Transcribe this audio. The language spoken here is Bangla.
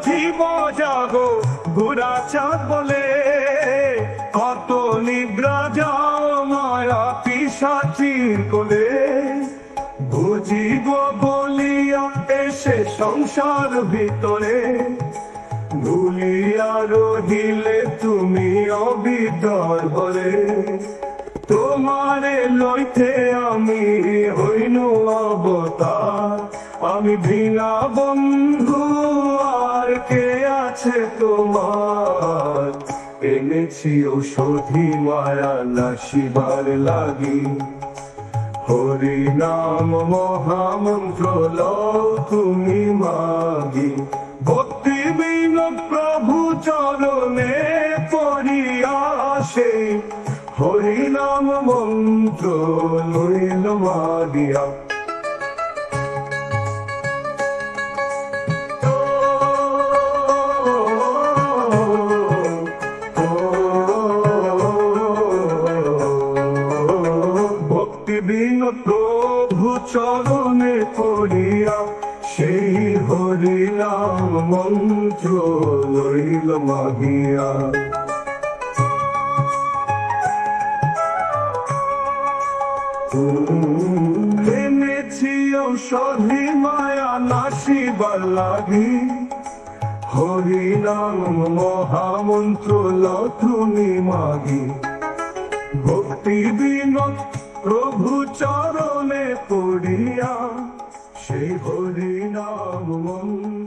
জীব জাগো গোরা চাঁদ বলে, কত নিদ্রা যাও মায়া পিশাচির কোলে। বুঝিব বলিয়া এসে সংসার ভিতরে, ভুলিয়া রহিলে তুমি অবিদর বলে। তোমারে লইতে আমি হইনু অবতার, আমি বিনা বন্ধু আর কে আছে তোমার। এনেছি ঔষধি মায়া নাশিবার লাগি, হরি নাম মহামন্ত্র লও তুমি মাগি। ভক্তি বিনোদ প্রভু চরণে পড়িয়া আসে, হরি নাম মন্ত্র লইল মাগিয়া। ভক্তি বিনোদ প্রভু চরণে পড়িয়া, সেই হরি নাম মন্ত্র লইল মাগিয়া। এনেছি ঔষধি মায়া নাশিবার লাগি, হরি নাম মহামন্ত্র লও তুমি মাগি। ভক্তি বিনোদ প্রভু চরণে পড়িয়া, সেই হরি নাম মন্ত্র